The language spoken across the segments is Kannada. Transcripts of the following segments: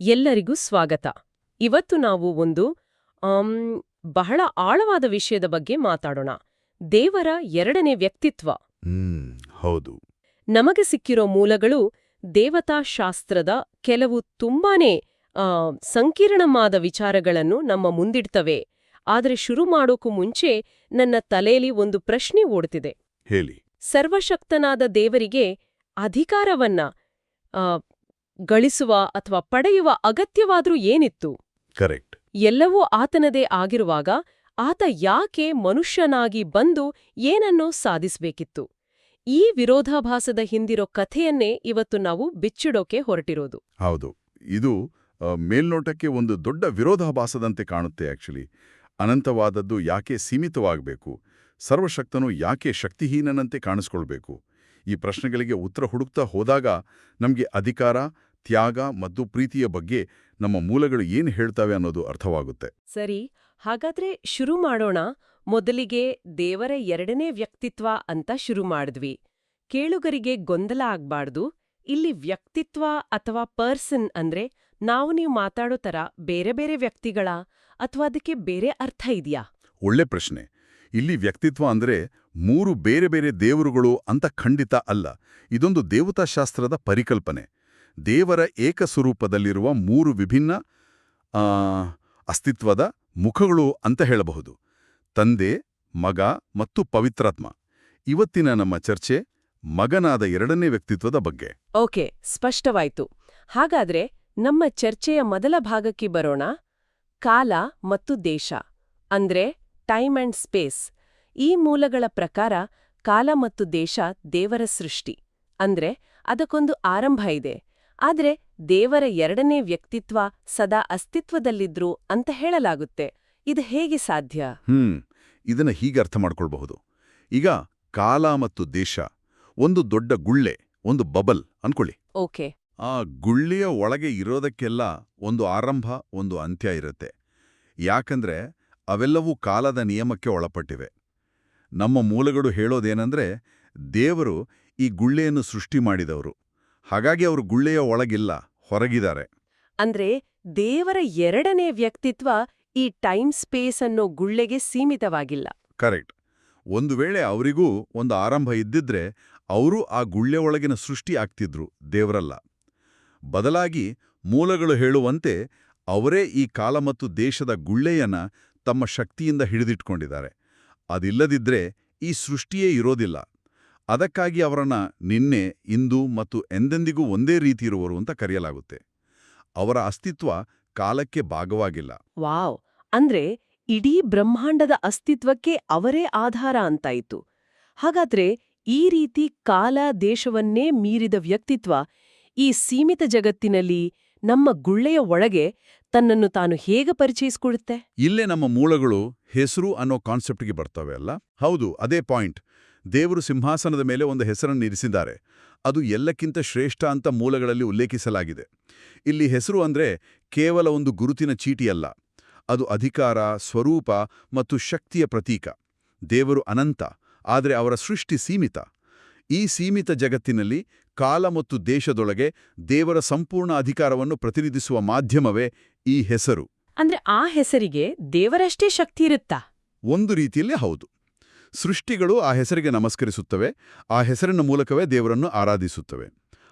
ಎಲ್ಲರಿಗೂ ಸ್ವಾಗತ. ಇವತ್ತು ನಾವು ಒಂದು ಆಮ್, ಬಹಳ ಆಳವಾದ ವಿಷಯದ ಬಗ್ಗೆ ಮಾತಾಡೋಣ. ದೇವರ ಎರಡನೇ ವ್ಯಕ್ತಿತ್ವ. ಹೌದು. ನಮಗೆ ಸಿಕ್ಕಿರೋ ಮೂಲಗಳು ದೇವತಾಶಾಸ್ತ್ರದ ಕೆಲವು ತುಂಬಾನೇ ಸಂಕೀರ್ಣವಾದ ವಿಚಾರಗಳನ್ನು ನಮ್ಮ ಮುಂದಿಡ್ತವೆ. ಆದರೆ ಶುರು ಮಾಡೋಕ್ಕೂ ಮುಂಚೆ ನನ್ನ ತಲೆಯಲ್ಲಿ ಒಂದು ಪ್ರಶ್ನೆ ಓಡ್ತಿದೆ. ಹೇಳಿ. ಸರ್ವಶಕ್ತನಾದ ದೇವರಿಗೆ ಅಧಿಕಾರವನ್ನ ಗಳಿಸುವ ಅಥವಾ ಪಡೆಯುವ ಅಗತ್ಯವಾದ್ರೂ ಏನಿತ್ತು? ಕರೆಕ್ಟ್. ಎಲ್ಲವೂ ಆತನದೇ ಆಗಿರುವಾಗ ಆತ ಯಾಕೆ ಮನುಷ್ಯನಾಗಿ ಬಂದು ಏನನ್ನೋ ಸಾಧಿಸಬೇಕಿತ್ತು? ಈ ವಿರೋಧಾಭಾಸದ ಹಿಂದಿರೋ ಕಥೆಯನ್ನೇ ಇವತ್ತು ನಾವು ಬಿಚ್ಚಿಡೋಕೆ ಹೊರಟಿರೋದು. ಹೌದು. ಇದು ಮೇಲ್ನೋಟಕ್ಕೆ ಒಂದು ದೊಡ್ಡ ವಿರೋಧಾಭಾಸದಂತೆ ಕಾಣುತ್ತೆ. ಆಕ್ಚುಲಿ ಅನಂತವಾದದ್ದು ಯಾಕೆ ಸೀಮಿತವಾಗಬೇಕು? ಸರ್ವಶಕ್ತನು ಯಾಕೆ ಶಕ್ತಿಹೀನನಂತೆ ಕಾಣಿಸ್ಕೊಳ್ಬೇಕು? ಈ ಪ್ರಶ್ನೆಗಳಿಗೆ ಉತ್ತರ ಹುಡುಕ್ತಾ ಹೋದಾಗ ನಮಗೆ ಅಧಿಕಾರ, ತ್ಯಾಗ ಮತ್ತು ಪ್ರೀತಿಯ ಬಗ್ಗೆ ನಮ್ಮ ಮೂಲಗಳು ಏನು ಹೇಳ್ತವೆ ಅನ್ನೋದು ಅರ್ಥವಾಗುತ್ತೆ. ಸರಿ, ಹಾಗಾದ್ರೆ ಶುರು ಮಾಡೋಣ. ಮೊದಲಿಗೆ ದೇವರ ಎರಡನೇ ವ್ಯಕ್ತಿತ್ವ ಅಂತ ಶುರು ಮಾಡಿದ್ವಿ. ಕೇಳುಗರಿಗೆ ಗೊಂದಲ ಆಗ್ಬಾರ್ದು. ಇಲ್ಲಿ ವ್ಯಕ್ತಿತ್ವ ಅಥವಾ ಪರ್ಸನ್ ಅಂದ್ರೆ ನೀವು ಮಾತಾಡೋ ತರ ಬೇರೆ ಬೇರೆ ವ್ಯಕ್ತಿಗಳ ಅಥವಾ ಅದಕ್ಕೆ ಬೇರೆ ಅರ್ಥ ಇದೆಯಾ? ಒಳ್ಳೆ ಪ್ರಶ್ನೆ. ಇಲ್ಲಿ ವ್ಯಕ್ತಿತ್ವ ಅಂದ್ರೆ ಮೂರು ಬೇರೆ ಬೇರೆ ದೇವರುಗಳು ಅಂತ ಖಂಡಿತ ಅಲ್ಲ. ಇದೊಂದು ದೇವತಾಶಾಸ್ತ್ರದ ಪರಿಕಲ್ಪನೆ. ದೇವರ ಏಕಸ್ವರೂಪದಲ್ಲಿರುವ ಮೂರು ವಿಭಿನ್ನ ಅಸ್ತಿತ್ವದ ಮುಖಗಳು ಅಂತ ಹೇಳಬಹುದು. ತಂದೆ, ಮಗ ಮತ್ತು ಪವಿತ್ರಾತ್ಮ. ಇವತ್ತಿನ ನಮ್ಮ ಚರ್ಚೆ ಮಗನಾದ ಎರಡನೇ ವ್ಯಕ್ತಿತ್ವದ ಬಗ್ಗೆ. ಓಕೆ, ಸ್ಪಷ್ಟವಾಯ್ತು. ಹಾಗಾದ್ರೆ ನಮ್ಮ ಚರ್ಚೆಯ ಮೊದಲ ಭಾಗಕ್ಕೆ ಬರೋಣ. ಕಾಲ ಮತ್ತು ದೇಶ ಅಂದ್ರೆ ಟೈಮ್ ಅಂಡ್ ಸ್ಪೇಸ್. ಈ ಮೂಲಗಳ ಪ್ರಕಾರ ಕಾಲ ಮತ್ತು ದೇಶ ದೇವರ ಸೃಷ್ಟಿ. ಅಂದ್ರೆ ಅದಕ್ಕೊಂದು ಆರಂಭ ಇದೆ. ಆದ್ರೆ ದೇವರ ಎರಡನೇ ವ್ಯಕ್ತಿತ್ವ ಸದಾ ಅಸ್ತಿತ್ವದಲ್ಲಿದ್ರು ಅಂತ ಹೇಳಲಾಗುತ್ತೆ. ಇದು ಹೇಗೆ ಸಾಧ್ಯ? ಇದನ್ನ ಹೀಗೆ ಅರ್ಥ ಮಾಡ್ಕೊಳ್ಬಹುದು. ಈಗ ಕಾಲ ಮತ್ತು ದೇಶ ಒಂದು ದೊಡ್ಡ ಗುಳ್ಳೆ, ಒಂದು ಬಬಲ್ ಅನ್ಕೊಳ್ಳಿ. ಓಕೆ. ಆ ಗುಳ್ಳೆಯ ಒಳಗೆ ಇರೋದಕ್ಕೆಲ್ಲ ಒಂದು ಆರಂಭ, ಒಂದು ಅಂತ್ಯ ಇರುತ್ತೆ. ಯಾಕಂದ್ರೆ ಅವೆಲ್ಲವೂ ಕಾಲದ ನಿಯಮಕ್ಕೆ ಒಳಪಟ್ಟಿವೆ. ನಮ್ಮ ಮೂಲಗಳು ಹೇಳೋದೇನೆಂದ್ರೆ ದೇವರು ಈ ಗುಳ್ಳೆಯನ್ನು ಸೃಷ್ಟಿ ಮಾಡಿದವರು. ಹಾಗಾಗಿ ಅವರು ಗುಳ್ಳೆಯ ಒಳಗಿಲ್ಲ, ಹೊರಗಿದ್ದಾರೆ. ಅಂದ್ರೆ ದೇವರ ಎರಡನೇ ವ್ಯಕ್ತಿತ್ವ ಈ ಟೈಮ್ ಸ್ಪೇಸ್ ಅನ್ನೋ ಗುಳ್ಳೆಗೆ ಸೀಮಿತವಾಗಿಲ್ಲ. ಕರೆಕ್ಟ್. ಒಂದು ವೇಳೆ ಅವರಿಗೂ ಒಂದು ಆರಂಭ ಇದ್ದಿದ್ರೆ ಅವರು ಆ ಗುಳ್ಳೆ ಒಳಗಿನ ಸೃಷ್ಟಿ ಆಗ್ತಿದ್ರು, ದೇವರಲ್ಲ. ಬದಲಾಗಿ ಮೂಲಗಳು ಹೇಳುವಂತೆ ಅವರೇ ಈ ಕಾಲ ಮತ್ತು ದೇಶದ ಗುಳ್ಳೆಯನ್ನ ತಮ್ಮ ಶಕ್ತಿಯಿಂದ ಹಿಡಿದಿಟ್ಕೊಂಡಿದ್ದಾರೆ. ಅದಿಲ್ಲದಿದ್ರೆ ಈ ಸೃಷ್ಟಿಯೇ ಇರೋದಿಲ್ಲ. ಅದಕ್ಕಾಗಿ ಅವರನ್ನ ನಿನ್ನೆ, ಇಂದು ಮತ್ತು ಎಂದೆಂದಿಗೂ ಒಂದೇ ರೀತಿ ಇರುವರು ಅಂತ ಕರೆಯಲಾಗುತ್ತೆ. ಅವರ ಅಸ್ತಿತ್ವ ಕಾಲಕ್ಕೆ ಭಾಗವಾಗಿಲ್ಲ. ವಾವ್! ಅಂದ್ರೆ ಇಡೀ ಬ್ರಹ್ಮಾಂಡದ ಅಸ್ತಿತ್ವಕ್ಕೆ ಅವರೇ ಆಧಾರ ಅಂತಾಯಿತು. ಹಾಗಾದ್ರೆ ಈ ರೀತಿ ಕಾಲ ದೇಶವನ್ನೇ ಮೀರಿದ ವ್ಯಕ್ತಿತ್ವ ಈ ಸೀಮಿತ ಜಗತ್ತಿನಲ್ಲಿ ನಮ್ಮ ಗುಳ್ಳೆಯ ಒಳಗೆ ತನ್ನನ್ನು ತಾನು ಹೇಗೆ ಪರಿಚಯಿಸಿಕೊಳ್ಳುತ್ತೆ? ಇಲ್ಲೇ ನಮ್ಮ ಮೂಲಗಳು ಹೆಸರು ಅನ್ನೋ ಕಾನ್ಸೆಪ್ಟ್ಗೆ ಬರ್ತವೆ ಅಲ್ಲ? ಹೌದು, ಅದೇ ಪಾಯಿಂಟ್. ದೇವರು ಸಿಂಹಾಸನದ ಮೇಲೆ ಒಂದು ಹೆಸರನ್ನು ಇರಿಸಿದ್ದಾರೆ. ಅದು ಎಲ್ಲಕ್ಕಿಂತ ಶ್ರೇಷ್ಠ ಅಂತ ಮೂಲಗಳಲ್ಲಿ ಉಲ್ಲೇಖಿಸಲಾಗಿದೆ. ಇಲ್ಲಿ ಹೆಸರು ಅಂದ್ರೆ ಕೇವಲ ಒಂದು ಗುರುತಿನ ಚೀಟಿಯಲ್ಲ. ಅದು ಅಧಿಕಾರ, ಸ್ವರೂಪ ಮತ್ತು ಶಕ್ತಿಯ ಪ್ರತೀಕ. ದೇವರು ಅನಂತ, ಆದರೆ ಅವರ ಸೃಷ್ಟಿ ಸೀಮಿತ. ಈ ಸೀಮಿತ ಜಗತ್ತಿನಲ್ಲಿ ಕಾಲ ಮತ್ತು ದೇಶದೊಳಗೆ ದೇವರ ಸಂಪೂರ್ಣ ಅಧಿಕಾರವನ್ನು ಪ್ರತಿನಿಧಿಸುವ ಮಾಧ್ಯಮವೇ ಈ ಹೆಸರು. ಅಂದ್ರೆ ಆ ಹೆಸರಿಗೆ ದೇವರಷ್ಟೇ ಶಕ್ತಿ ಇರುತ್ತಾ? ಒಂದು ರೀತಿಯಲ್ಲಿ ಹೌದು. ಸೃಷ್ಟಿಗಳು ಆ ಹೆಸರಿಗೆ ನಮಸ್ಕರಿಸುತ್ತವೆ, ಆ ಹೆಸರಿನ ಮೂಲಕವೇ ದೇವರನ್ನು ಆರಾಧಿಸುತ್ತವೆ.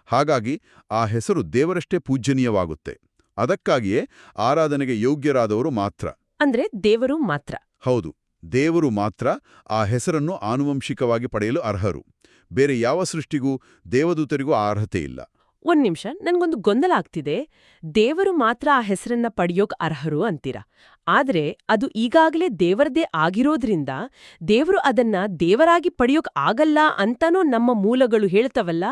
ಹಾಗಾಗಿ ಆ ಹೆಸರು ದೇವರಷ್ಟೇ ಪೂಜ್ಯನೀಯವಾಗುತ್ತೆ. ಅದಕ್ಕಾಗಿಯೇ ಆರಾಧನೆಗೆ ಯೋಗ್ಯರಾದವರು ಮಾತ್ರ. ಅಂದ್ರೆ ದೇವರು ಮಾತ್ರ? ಹೌದು, ದೇವರು ಮಾತ್ರ ಆ ಹೆಸರನ್ನು ಆನುವಂಶಿಕವಾಗಿ ಪಡೆಯಲು ಅರ್ಹರು. ಬೇರೆ ಯಾವ ಸೃಷ್ಟಿಗೂ ದೇವದೂತರಿಗೂ ಆ ಅರ್ಹತೆ ಇಲ್ಲ. ಒಂದ್ ನಿಮಿಷ, ನನ್ಗೊಂದು ಗೊಂದಲ ಆಗ್ತಿದೆ. ದೇವರು ಮಾತ್ರ ಆ ಹೆಸರನ್ನ ಪಡೆಯೋಕ್ ಅರ್ಹರು ಅಂತೀರ. ಆದ್ರೆ ಅದು ಈಗಾಗಲೇ ದೇವರದೇ ಆಗಿರೋದ್ರಿಂದ ದೇವರು ಅದನ್ನ ದೇವರಾಗಿ ಪಡೆಯೋಕ್ ಆಗಲ್ಲ ಅಂತಾನೋ ನಮ್ಮ ಮೂಲಗಳು ಹೇಳ್ತವಲ್ಲ.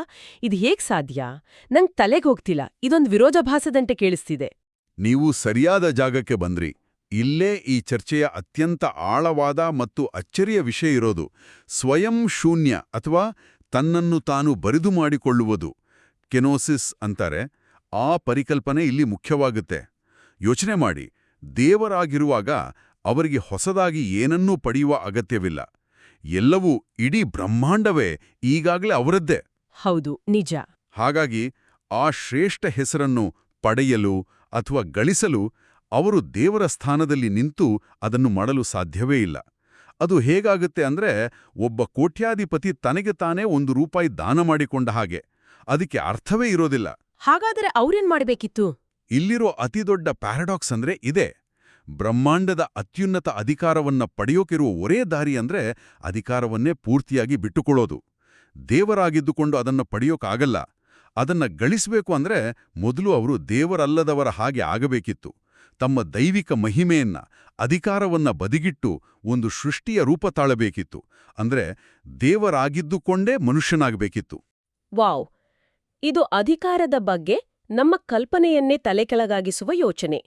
ಇದು ಹೇಗ್ ಸಾಧ್ಯ? ನಂಗ್ ತಲೆಗೆ ಹೋಗ್ತಿಲ್ಲ. ಇದೊಂದು ವಿರೋಧಾಭಾಸದಂತೆ ಕೇಳಿಸ್ತಿದೆ. ನೀವು ಸರಿಯಾದ ಜಾಗಕ್ಕೆ ಬಂದ್ರಿ. ಇಲ್ಲೇ ಈ ಚರ್ಚೆಯ ಅತ್ಯಂತ ಆಳವಾದ ಮತ್ತು ಅಚ್ಚರಿಯ ವಿಷಯ ಇರೋದು. ಸ್ವಯಂ ಶೂನ್ಯ ಅಥವಾ ತನ್ನನ್ನು ತಾನು ಬರಿದು ಮಾಡಿಕೊಳ್ಳುವುದು, ಕೆನೋಸಿಸ್ ಅಂತಾರೆ. ಆ ಪರಿಕಲ್ಪನೆ ಇಲ್ಲಿ ಮುಖ್ಯವಾಗುತ್ತೆ. ಯೋಚನೆ ಮಾಡಿ, ದೇವರಾಗಿರುವಾಗ ಅವರಿಗೆ ಹೊಸದಾಗಿ ಏನನ್ನೂ ಪಡೆಯುವ ಅಗತ್ಯವಿಲ್ಲ. ಎಲ್ಲವೂ, ಇಡೀ ಬ್ರಹ್ಮಾಂಡವೇ ಈಗಾಗಲೇ ಅವರದ್ದೇ. ಹೌದು, ನಿಜ. ಹಾಗಾಗಿ ಆ ಶ್ರೇಷ್ಠ ಹೆಸರನ್ನು ಪಡೆಯಲು, ಅಥವಾ ಗಳಿಸಲು ಅವರು ದೇವರ ಸ್ಥಾನದಲ್ಲಿ ನಿಂತು ಅದನ್ನು ಮಾಡಲು ಸಾಧ್ಯವೇ ಇಲ್ಲ. ಅದು ಹೇಗಾಗುತ್ತೆ ಅಂದ್ರೆ ಒಬ್ಬ ಕೋಟ್ಯಾಧಿಪತಿ ತನಗೆ ತಾನೇ ₹1 ದಾನ ಮಾಡಿಕೊಂಡ ಹಾಗೆ. ಅದಕ್ಕೆ ಅರ್ಥವೇ ಇರೋದಿಲ್ಲ. ಹಾಗಾದರೆ ಅವ್ರೇನ್ ಮಾಡ್ಬೇಕಿತ್ತು? ಇಲ್ಲಿರೋ ಅತಿದೊಡ್ಡ ಪ್ಯಾರಡಾಕ್ಸ್ ಅಂದ್ರೆ ಇದೇ. ಬ್ರಹ್ಮಾಂಡದ ಅತ್ಯುನ್ನತ ಅಧಿಕಾರವನ್ನ ಪಡೆಯೋಕಿರುವ ಒರೇ ದಾರಿ ಅಂದ್ರೆ ಅಧಿಕಾರವನ್ನೇ ಪೂರ್ತಿಯಾಗಿ ಬಿಟ್ಟುಕೊಳ್ಳೋದು. ದೇವರಾಗಿದ್ದುಕೊಂಡು ಅದನ್ನು ಪಡೆಯೋಕ್ಕಾಗಲ್ಲ. ಅದನ್ನ ಗಳಿಸಬೇಕು ಅಂದ್ರೆ ಮೊದಲು ಅವರು ದೇವರಲ್ಲದವರ ಹಾಗೆ ಆಗಬೇಕಿತ್ತು. ತಮ್ಮ ದೈವಿಕ ಮಹಿಮೆಯನ್ನ, ಅಧಿಕಾರವನ್ನ ಬದಿಗಿಟ್ಟು ಒಂದು ಸೃಷ್ಟಿಯ ರೂಪ ತಾಳಬೇಕಿತ್ತು. ಅಂದ್ರೆ ದೇವರಾಗಿದ್ದುಕೊಂಡೇ ಮನುಷ್ಯನಾಗಬೇಕಿತ್ತು. ವಾವ್! ಇದು ಅಧಿಕಾರದ ಬಗ್ಗೆ ನಮ್ಮ ಕಲ್ಪನೆಯನ್ನೇ ತಲೆಕೆಳಗಾಗಿಸುವ ಯೋಚನೆ.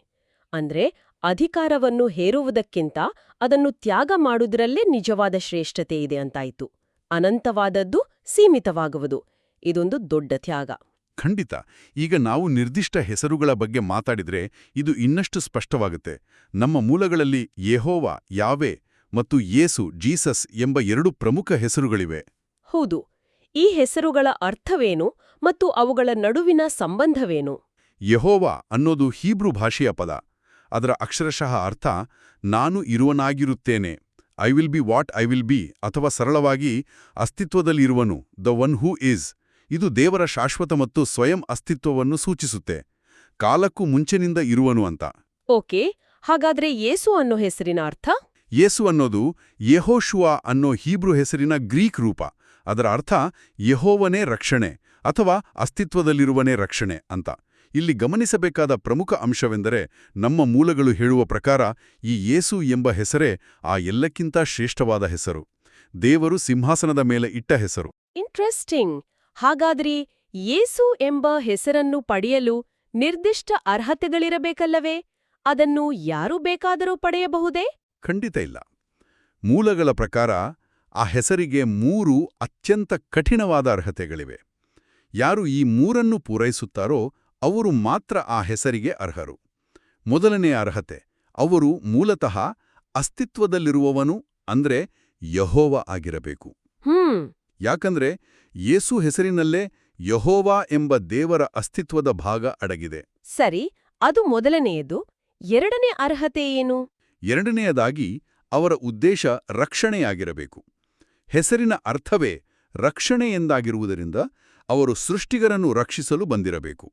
ಅಂದ್ರೆ ಅಧಿಕಾರವನ್ನು ಹೇರುವುದಕ್ಕಿಂತ ಅದನ್ನು ತ್ಯಾಗ ಮಾಡುವುದರಲ್ಲೇ ನಿಜವಾದ ಶ್ರೇಷ್ಠತೆ ಇದೆ ಅಂತಾಯಿತು. ಅನಂತವಾದದ್ದು ಸೀಮಿತವಾಗುವುದು. ಇದೊಂದು ದೊಡ್ಡ ತ್ಯಾಗ. ಖಂಡಿತ. ಈಗ ನಾವು ನಿರ್ದಿಷ್ಟ ಹೆಸರುಗಳ ಬಗ್ಗೆ ಮಾತಾಡಿದ್ರೆ ಇದು ಇನ್ನಷ್ಟು ಸ್ಪಷ್ಟವಾಗುತ್ತೆ. ನಮ್ಮ ಮೂಲಗಳಲ್ಲಿ ಯೆಹೋವ, ಯಾವೆ ಮತ್ತು ಯೇಸು, ಜೀಸಸ್ ಎಂಬ 2 ಪ್ರಮುಖ ಹೆಸರುಗಳಿವೆ. ಹೌದು. ಈ ಹೆಸರುಗಳ ಅರ್ಥವೇನು ಮತ್ತು ಅವುಗಳ ನಡುವಿನ ಸಂಬಂಧವೇನು? ಯೆಹೋವ ಅನ್ನೋದು ಹೀಬ್ರೂ ಭಾಷೆಯ ಪದ. ಅದರ ಅಕ್ಷರಶಃ ಅರ್ಥ ನಾನು ಇರುವನಾಗಿರುತ್ತೇನೆ, I will be what I will be, ಅಥವಾ ಸರಳವಾಗಿ ಅಸ್ತಿತ್ವದಲ್ಲಿರುವನು, ದ ಒನ್ ಹೂ ಈಸ್. ಇದು ದೇವರ ಶಾಶ್ವತ ಮತ್ತು ಸ್ವಯಂ ಅಸ್ತಿತ್ವವನ್ನು ಸೂಚಿಸುತ್ತೆ. ಕಾಲಕ್ಕೂ ಮುಂಚೆನಿಂದ ಇರುವನು ಅಂತ. ಓಕೆ, ಹಾಗಾದ್ರೆ ಯೇಸು ಅನ್ನೋ ಹೆಸರಿನ ಅರ್ಥ? ಯೇಸು ಅನ್ನೋದು ಯೆಹೋಶುವ ಅನ್ನೋ ಹೀಬ್ರೂ ಹೆಸರಿನ ಗ್ರೀಕ್ ರೂಪ. ಅದರ ಅರ್ಥ ಯೆಹೋವನೇ ರಕ್ಷಣೆ ಅಥವಾ ಅಸ್ತಿತ್ವದಲ್ಲಿರುವನೇ ರಕ್ಷಣೆ ಅಂತ. ಇಲ್ಲಿ ಗಮನಿಸಬೇಕಾದ ಪ್ರಮುಖ ಅಂಶವೆಂದರೆ ನಮ್ಮ ಮೂಲಗಳು ಹೇಳುವ ಪ್ರಕಾರ ಈ ಯೇಸು ಎಂಬ ಹೆಸರೇ ಆ ಎಲ್ಲಕ್ಕಿಂತ ಶ್ರೇಷ್ಠವಾದ ಹೆಸರು, ದೇವರು ಸಿಂಹಾಸನದ ಮೇಲೆ ಇಟ್ಟ ಹೆಸರು. ಇಂಟ್ರೆಸ್ಟಿಂಗ್. ಹಾಗಾದ್ರೆ ಯೇಸು ಎಂಬ ಹೆಸರನ್ನು ಪಡೆಯಲು ನಿರ್ದಿಷ್ಟ ಅರ್ಹತೆಗಳಿರಬೇಕಲ್ಲವೇ? ಅದನ್ನು ಯಾರು ಬೇಕಾದರೂ ಪಡೆಯಬಹುದೇ? ಖಂಡಿತ ಇಲ್ಲ. ಮೂಲಗಳ ಪ್ರಕಾರ ಆ ಹೆಸರಿಗೆ 3 ಅತ್ಯಂತ ಕಠಿಣವಾದ ಅರ್ಹತೆಗಳಿವೆ. ಯಾರು ಈ 3 ಪೂರೈಸುತ್ತಾರೋ ಅವರು ಮಾತ್ರ ಆ ಹೆಸರಿಗೆ ಅರ್ಹರು. ಮೊದಲನೆಯ ಅರ್ಹತೆ, ಅವರು ಮೂಲತಃ ಅಸ್ತಿತ್ವದಲ್ಲಿರುವವನು ಅಂದ್ರೆ ಯೆಹೋವ ಆಗಿರಬೇಕು. ಯಾಕಂದ್ರೆ ಯೇಸು ಹೆಸರಿನಲ್ಲೇ ಯೆಹೋವ ಎಂಬ ದೇವರ ಅಸ್ತಿತ್ವದ ಭಾಗ ಅಡಗಿದೆ. ಸರಿ, ಅದು ಮೊದಲನೆಯದು. ಎರಡನೇ ಅರ್ಹತೆ ಏನು? ಎರಡನೆಯದಾಗಿ ಅವರ ಉದ್ದೇಶ ರಕ್ಷಣೆಯಾಗಿರಬೇಕು. ಹೆಸರಿನ ಅರ್ಥವೇ ರಕ್ಷಣೆ ಎಂದಾಗಿರುವುದರಿಂದ ಅವರು ಸೃಷ್ಟಿಗರನ್ನು ರಕ್ಷಿಸಲು ಬಂದಿರಬೇಕು.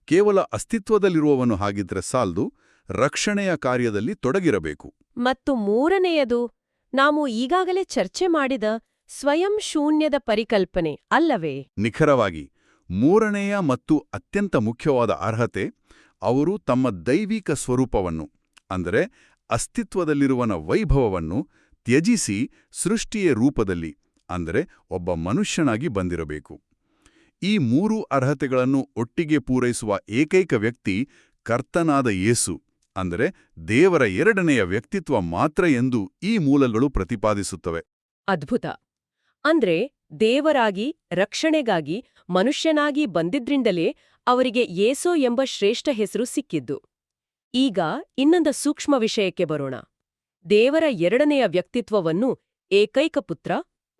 ಕೇವಲ ಅಸ್ತಿತ್ವದಲ್ಲಿರುವವನು ಹಾಗಿದ್ರೆ ಸಾಲ್ದು, ರಕ್ಷಣೆಯ ಕಾರ್ಯದಲ್ಲಿ ತೊಡಗಿರಬೇಕು. ಮತ್ತು ಮೂರನೆಯದು, ನಾವು ಈಗಾಗಲೇ ಚರ್ಚೆ ಮಾಡಿದ ಸ್ವಯಂ ಶೂನ್ಯದ ಪರಿಕಲ್ಪನೆ ಅಲ್ಲವೇ? ನಿಖರವಾಗಿ. ಮೂರನೆಯ ಮತ್ತು ಅತ್ಯಂತ ಮುಖ್ಯವಾದ ಅರ್ಹತೆ, ಅವರು ತಮ್ಮ ದೈವಿಕ ಸ್ವರೂಪವನ್ನು ಅಂದರೆ ಅಸ್ತಿತ್ವದಲ್ಲಿರುವನ ವೈಭವವನ್ನು ತ್ಯಜಿಸಿ ಸೃಷ್ಟಿಯ ರೂಪದಲ್ಲಿ ಅಂದರೆ ಒಬ್ಬ ಮನುಷ್ಯನಾಗಿ ಬಂದಿರಬೇಕು. ಈ 3 ಅರ್ಹತೆಗಳನ್ನು ಒಟ್ಟಿಗೆ ಪೂರೈಸುವ ಏಕೈಕ ವ್ಯಕ್ತಿ ಕರ್ತನಾದ ಯೇಸು ಅಂದರೆ ದೇವರ ಎರಡನೆಯ ವ್ಯಕ್ತಿತ್ವ ಮಾತ್ರ ಎಂದು ಈ ಮೂಲಗಳು ಪ್ರತಿಪಾದಿಸುತ್ತವೆ. ಅದ್ಭುತ. ಅಂದ್ರೆ ದೇವರಾಗಿ, ರಕ್ಷಣೆಗಾಗಿ ಮನುಷ್ಯನಾಗಿ ಬಂದಿದ್ರಿಂದಲೇ ಅವರಿಗೆ ಯೇಸು ಎಂಬ ಶ್ರೇಷ್ಠ ಹೆಸರು ಸಿಕ್ಕಿದ್ದು. ಈಗ ಇನ್ನೊಂದು ಸೂಕ್ಷ್ಮ ವಿಷಯಕ್ಕೆ ಬರೋಣ. ದೇವರ ಎರಡನೆಯ ವ್ಯಕ್ತಿತ್ವವನ್ನು ಏಕೈಕ ಪುತ್ರ,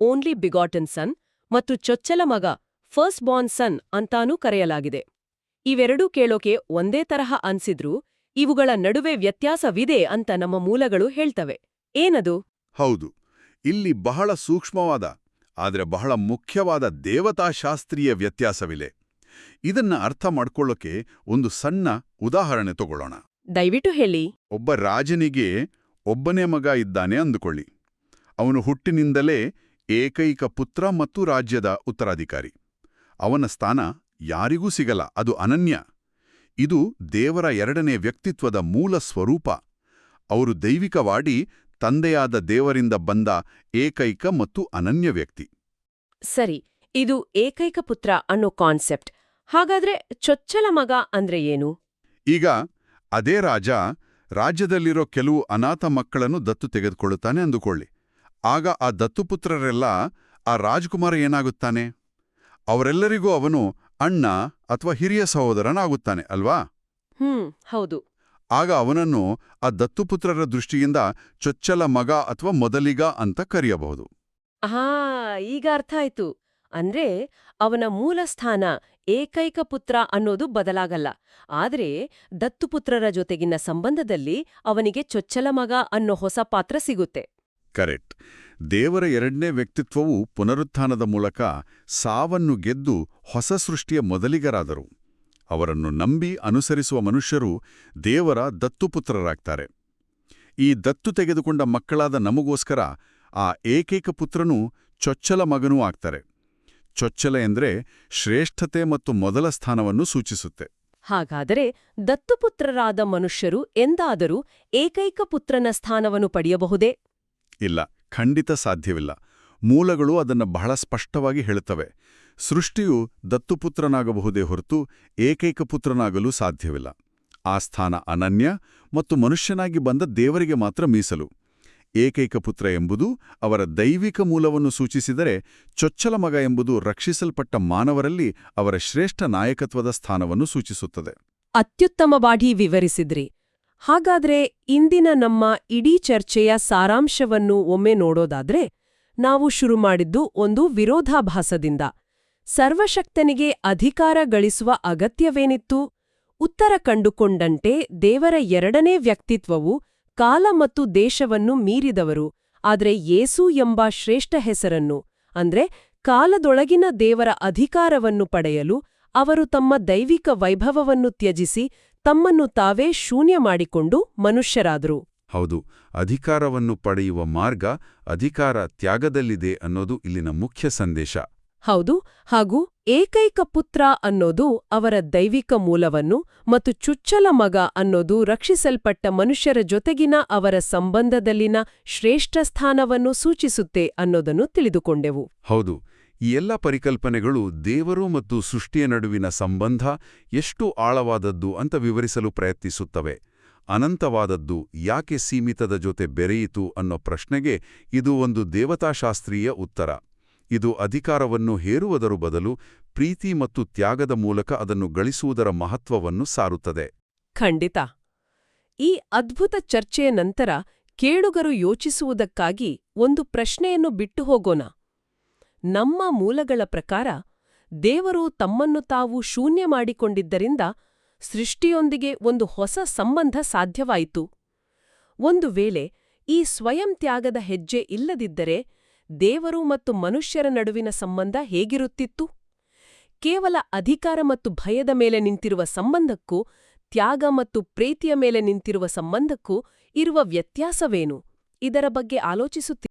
ಓನ್ಲಿ ಬಿಗಾಟನ್ ಸನ್, ಮತ್ತು ಚೊಚ್ಚಲ ಮಗ, ಫಸ್ಟ್ ಬಾರ್ನ್ ಸನ್ ಅಂತಾನೂ ಕರೆಯಲಾಗಿದೆ. ಇವೆರಡೂ ಕೇಳೋಕೆ ಒಂದೇ ತರಹ ಅನ್ಸಿದ್ರೂ ಇವುಗಳ ನಡುವೆ ವ್ಯತ್ಯಾಸವಿದೆ ಅಂತ ನಮ್ಮ ಮೂಲಗಳು ಹೇಳ್ತವೆ. ಏನದು? ಹೌದು, ಇಲ್ಲಿ ಬಹಳ ಸೂಕ್ಷ್ಮವಾದ ಆದರೆ ಬಹಳ ಮುಖ್ಯವಾದ ದೇವತಾಶಾಸ್ತ್ರೀಯ ವ್ಯತ್ಯಾಸವಿದೆ. ಇದನ್ನ ಅರ್ಥ ಮಾಡ್ಕೊಳ್ಳೋಕೆ ಒಂದು ಸಣ್ಣ ಉದಾಹರಣೆ ತಗೊಳ್ಳೋಣ. ದಯವಿಟ್ಟು ಹೇಳಿ. ಒಬ್ಬ ರಾಜನಿಗೆ ಒಬ್ಬನೇ ಮಗ ಇದ್ದಾನೆ ಅಂದುಕೊಳ್ಳಿ. ಅವನು ಹುಟ್ಟಿನಿಂದಲೇ ಏಕೈಕ ಪುತ್ರ ಮತ್ತು ರಾಜ್ಯದ ಉತ್ತರಾಧಿಕಾರಿ. ಅವನ ಸ್ಥಾನ ಯಾರಿಗೂ ಸಿಗಲ್ಲ, ಅದು ಅನನ್ಯ. ಇದು ದೇವರ ಎರಡನೇ ವ್ಯಕ್ತಿತ್ವದ ಮೂಲ ಸ್ವರೂಪ. ಅವರು ದೈವಿಕವಾಡಿ ತಂದೆಯಾದ ದೇವರಿಂದ ಬಂದ ಏಕೈಕ ಮತ್ತು ಅನನ್ಯ ವ್ಯಕ್ತಿ. ಸರಿ, ಇದು ಏಕೈಕ ಪುತ್ರ ಅನ್ನೋ ಕಾನ್ಸೆಪ್ಟ್. ಹಾಗಾದ್ರೆ ಚೊಚ್ಚಲ ಮಗ ಅಂದ್ರೆ ಏನು? ಈಗ ಅದೇ ರಾಜ್ಯದಲ್ಲಿರೋ ಕೆಲವು ಅನಾಥ ಮಕ್ಕಳನ್ನು ದತ್ತು ತೆಗೆದುಕೊಳ್ಳುತ್ತಾನೆ ಅಂದುಕೊಳ್ಳಿ. ಆಗ ಆ ದತ್ತುಪುತ್ರರೆಲ್ಲ ಆ ರಾಜ್ಕುಮಾರ ಏನಾಗುತ್ತಾನೆ? ಅವರೆಲ್ಲರಿಗೂ ಅವನು ಅಣ್ಣ ಅಥವಾ ಹಿರಿಯ ಸಹೋದರನಾಗುತ್ತಾನೆ ಅಲ್ವಾ? ಹೌದು. ಆಗ ಅವನನ್ನು ಆ ದತ್ತುಪುತ್ರರ ದೃಷ್ಟಿಯಿಂದ ಚೊಚ್ಚಲ ಮಗ ಅಥವಾ ಮೊದಲಿಗ ಅಂತ ಕರೆಯಬಹುದು. ಈಗ ಅರ್ಥ ಆಯ್ತು. ಅಂದ್ರೆ ಅವನ ಮೂಲ ಸ್ಥಾನ ಏಕೈಕ ಪುತ್ರ ಅನ್ನೋದು ಬದಲಾಗಲ್ಲ, ಆದ್ರೆ ದತ್ತುಪುತ್ರರ ಜೊತೆಗಿನ ಸಂಬಂಧದಲ್ಲಿ ಅವನಿಗೆ ಚೊಚ್ಚಲ ಮಗ ಅನ್ನೋ ಹೊಸ ಪಾತ್ರ ಸಿಗುತ್ತೆ. ಕರೆಕ್ಟ್. ದೇವರ ಎರಡನೇ ವ್ಯಕ್ತಿತ್ವವು ಪುನರುತ್ಥಾನದ ಮೂಲಕ ಸಾವನ್ನು ಗೆದ್ದು ಹೊಸ ಸೃಷ್ಟಿಯ ಮೊದಲಿಗರಾದರು. ಅವರನ್ನು ನಂಬಿ ಅನುಸರಿಸುವ ಮನುಷ್ಯರು ದೇವರ ದತ್ತುಪುತ್ರರಾಗ್ತಾರೆ. ಈ ದತ್ತು ತೆಗೆದುಕೊಂಡ ಮಕ್ಕಳಾದ ನಮಗೋಸ್ಕರ ಆ ಏಕೈಕ ಪುತ್ರನೂ ಚೊಚ್ಚಲ ಮಗನೂ ಆಗ್ತಾರೆ. ಚೊಚ್ಚಲ ಎಂದ್ರೆ ಶ್ರೇಷ್ಠತೆ ಮತ್ತು ಮೊದಲ ಸ್ಥಾನವನ್ನು ಸೂಚಿಸುತ್ತೆ. ಹಾಗಾದರೆ ದತ್ತುಪುತ್ರರಾದ ಮನುಷ್ಯರು ಎಂದಾದರೂ ಏಕೈಕ ಪುತ್ರನ ಸ್ಥಾನವನ್ನು ಪಡೆಯಬಹುದೇ? ಇಲ್ಲ, ಖಂಡಿತ ಸಾಧ್ಯವಿಲ್ಲ. ಮೂಲಗಳು ಅದನ್ನು ಬಹಳ ಸ್ಪಷ್ಟವಾಗಿ ಹೇಳುತ್ತವೆ. ಸೃಷ್ಟಿಯು ದತ್ತುಪುತ್ರನಾಗಬಹುದೇ ಹೊರತು ಏಕೈಕ ಪುತ್ರನಾಗಲು ಸಾಧ್ಯವಿಲ್ಲ. ಆ ಸ್ಥಾನ ಅನನ್ಯ ಮತ್ತು ಮನುಷ್ಯನಾಗಿ ಬಂದ ದೇವರಿಗೆ ಮಾತ್ರ ಮೀಸಲು. ಏಕೈಕ ಪುತ್ರ ಎಂಬುದು ಅವರ ದೈವಿಕ ಮೂಲವನ್ನು ಸೂಚಿಸಿದರೆ, ಚೊಚ್ಚಲ ಮಗ ಎಂಬುದು ರಕ್ಷಿಸಲ್ಪಟ್ಟ ಮಾನವರಲ್ಲಿ ಅವರ ಶ್ರೇಷ್ಠ ನಾಯಕತ್ವದ ಸ್ಥಾನವನ್ನು ಸೂಚಿಸುತ್ತದೆ. ಅತ್ಯುತ್ತಮವಾಗಿ ವಿವರಿಸಿದ್ರಿ. ಹಾಗಾದ್ರೆ ಇಂದಿನ ನಮ್ಮ ಇಡೀ ಚರ್ಚೆಯ ಸಾರಾಂಶವನ್ನು ಒಮ್ಮೆ ನೋಡೋದಾದ್ರೆ, ನಾವು ಶುರು ಮಾಡಿದ್ದು ಒಂದು ವಿರೋಧಾಭಾಸದಿಂದ. ಸರ್ವಶಕ್ತನಿಗೆ ಅಧಿಕಾರ ಗಳಿಸುವ ಅಗತ್ಯವೇನಿತ್ತು? ಉತ್ತರ ಕಂಡುಕೊಂಡಂತೆ ದೇವರ ಎರಡನೇ ವ್ಯಕ್ತಿತ್ವವು ಕಾಲ ಮತ್ತು ದೇಶವನ್ನು ಮೀರಿದವರು, ಆದ್ರೆ ಯೇಸು ಎಂಬ ಶ್ರೇಷ್ಠ ಹೆಸರನ್ನು, ಅಂದ್ರೆ ಕಾಲದೊಳಗಿನ ದೇವರ ಅಧಿಕಾರವನ್ನು ಪಡೆಯಲು ಅವರು ತಮ್ಮ ದೈವಿಕ ವೈಭವವನ್ನು ತ್ಯಜಿಸಿ ತಮ್ಮನ್ನು ತಾವೇ ಶೂನ್ಯ ಮಾಡಿಕೊಂಡು ಮನುಷ್ಯರಾದರು. ಹೌದು, ಅಧಿಕಾರವನ್ನು ಪಡೆಯುವ ಮಾರ್ಗ ಅಧಿಕಾರ ತ್ಯಾಗದಲ್ಲಿದೆ ಅನ್ನೋದು ಇಲ್ಲಿನ ಮುಖ್ಯ ಸಂದೇಶ. ಹೌದು, ಹಾಗೂ ಏಕೈಕ ಪುತ್ರ ಅನ್ನೋದು ಅವರ ದೈವಿಕ ಮೂಲವನ್ನು ಮತ್ತು ಚುಚ್ಚಲ ಮಗ ಅನ್ನೋದು ರಕ್ಷಿಸಲ್ಪಟ್ಟ ಮನುಷ್ಯರ ಜೊತೆಗಿನ ಅವರ ಸಂಬಂಧದಲ್ಲಿನ ಶ್ರೇಷ್ಠ ಸ್ಥಾನವನ್ನು ಸೂಚಿಸುತ್ತೆ ಅನ್ನೋದನ್ನು ತಿಳಿದುಕೊಂಡೆವು. ಹೌದು, ಈ ಎಲ್ಲ ಪರಿಕಲ್ಪನೆಗಳು ದೇವರು ಮತ್ತು ಸೃಷ್ಟಿಯ ನಡುವಿನ ಸಂಬಂಧ ಎಷ್ಟು ಆಳವಾದದ್ದು ಅಂತ ವಿವರಿಸಲು ಪ್ರಯತ್ನಿಸುತ್ತವೆ. ಅನಂತವಾದದ್ದು ಯಾಕೆ ಸೀಮಿತದ ಜೊತೆ ಬೆರೆಯಿತು ಅನ್ನೋ ಪ್ರಶ್ನೆಗೆ ಇದು ಒಂದು ದೇವತಾಶಾಸ್ತ್ರೀಯ ಉತ್ತರ. ಇದು ಅಧಿಕಾರವನ್ನು ಹೇರುವುದರ ಬದಲು ಪ್ರೀತಿ ಮತ್ತು ತ್ಯಾಗದ ಮೂಲಕ ಅದನ್ನು ಗಳಿಸುವುದರ ಮಹತ್ವವನ್ನು ಸಾರುತ್ತದೆ. ಖಂಡಿತ. ಈ ಅದ್ಭುತ ಚರ್ಚೆಯ ನಂತರ ಕೇಳುಗರು ಯೋಚಿಸುವುದಕ್ಕಾಗಿ ಒಂದು ಪ್ರಶ್ನೆಯನ್ನು ಬಿಟ್ಟು ಹೋಗೋಣ. ನಮ್ಮ ಮೂಲಗಳ ಪ್ರಕಾರ ದೇವರು ತಮ್ಮನ್ನು ತಾವು ಶೂನ್ಯ ಮಾಡಿಕೊಂಡಿದ್ದರಿಂದ ಸೃಷ್ಟಿಯೊಂದಿಗೆ ಒಂದು ಹೊಸ ಸಂಬಂಧ ಸಾಧ್ಯವಾಯಿತು. ಒಂದು ವೇಳೆ ಈ ಸ್ವಯಂ ತ್ಯಾಗದ ಹೆಜ್ಜೆ ಇಲ್ಲದಿದ್ದರೆ ದೇವರು ಮತ್ತು ಮನುಷ್ಯರ ನಡುವಿನ ಸಂಬಂಧ ಹೇಗಿರುತ್ತಿತ್ತು? ಕೇವಲ ಅಧಿಕಾರ ಮತ್ತು ಭಯದ ಮೇಲೆ ನಿಂತಿರುವ ಸಂಬಂಧಕ್ಕೂ ತ್ಯಾಗ ಮತ್ತು ಪ್ರೀತಿಯ ಮೇಲೆ ನಿಂತಿರುವ ಸಂಬಂಧಕ್ಕೂ ಇರುವ ವ್ಯತ್ಯಾಸವೇನು? ಇದರ ಬಗ್ಗೆ ಆಲೋಚಿಸುತ್ತೀರಿ?